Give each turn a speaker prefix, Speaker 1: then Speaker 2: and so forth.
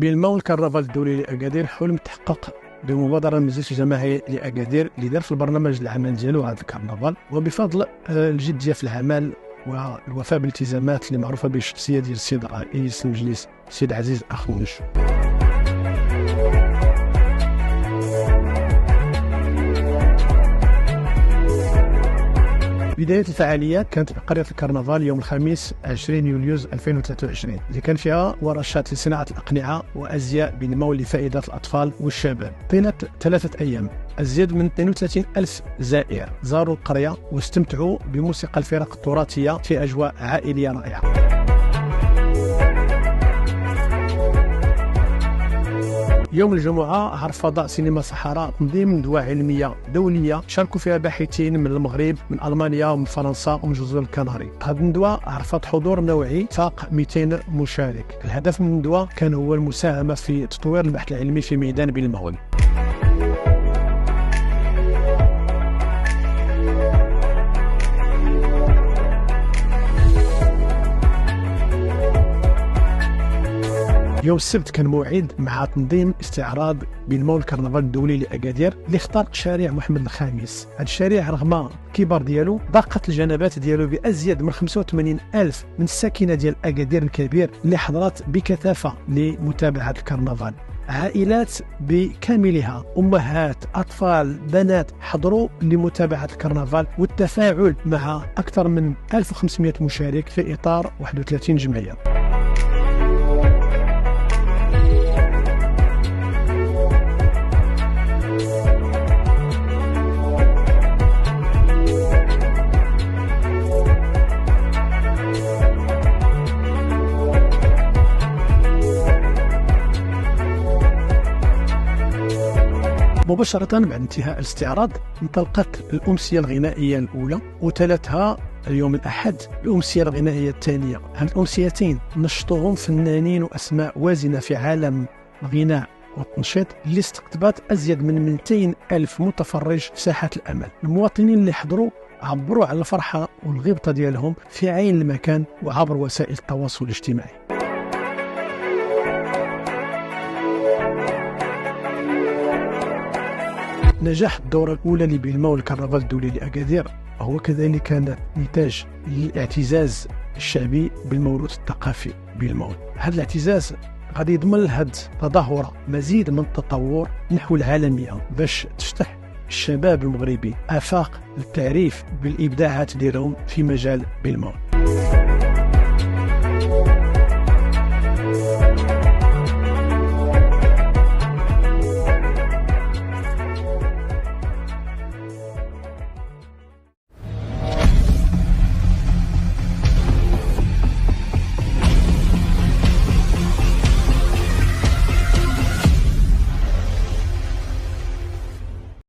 Speaker 1: بالمول الكرنفال الدولي لأكادير حلم تحقق بمبادرة المجلس الجماعي لأكادير اللي دار في البرنامج العمل ديالو هذا الكرنفال، وبفضل الجدية في العمل والوفاء بالالتزامات اللي معروفة بالشخصية ديال السيد رئيس المجلس السيد عزيز أخونش. بداية الفعاليات كانت بقرية الكرنفال يوم الخميس 20 يوليوز 2023 اللي كان فيها ورشات لصناعة الأقنعة وأزياء بالمول لفائدة الأطفال والشباب. طيلة 3 أيام أزيد من 32 ألف زائر زاروا القرية واستمتعوا بموسيقى الفرق التراثية في أجواء عائلية رائعة. يوم الجمعة عرف فضاء سينما صحراء تنظيم ندوة علمية دولية شاركوا فيها باحثين من المغرب من ألمانيا ومن فرنسا ومن جزر الكناري. هذه الندوة عرفت حضور نوعي فاق 200 مشارك. الهدف من الندوة كان هو المساهمة في تطوير البحث العلمي في ميدان بالمول. يوم السبت كان موعد مع تنظيم استعراض بالمول الكرنفال الدولي لأكادير اللي اختار شارع محمد الخامس. هذا الشارع رغم الكبر ديالو ضاقت الجنبات ديالو بأزيد من 85 ألف من الساكنة ديال أكادير الكبير اللي حضرت بكثافة لمتابعة الكرنفال. عائلات بكاملها، أمهات، أطفال، بنات حضروا لمتابعة الكرنفال والتفاعل مع أكثر من 1500 مشارك في إطار 31 جمعية. مباشرة بعد انتهاء الاستعراض انطلقت الأمسية الغنائية الأولى وتلتها اليوم الأحد الأمسية الغنائية الثانية. هذه الأمسيتين نشطهم فنانين وأسماء وازنة في عالم الغناء والتنشيط اللي استقطبت أزيد من 200 ألف متفرج في ساحة الأمل. المواطنين اللي حضروا عبروا على الفرحة والغبطة ديالهم في عين المكان وعبر وسائل التواصل الاجتماعي. نجاح الدورة الأولى لبالمول الكرنفال الدولي لأكادير هو كذلك كان نتاج الاعتزاز الشعبي بالموروث الثقافي بالمول. هذا الاعتزاز غادي يضمن لهذه التظاهرة مزيد من التطور نحو العالمية باش تفتح الشباب المغربي آفاق للتعريف بالإبداعات ديالهم في مجال بالمول.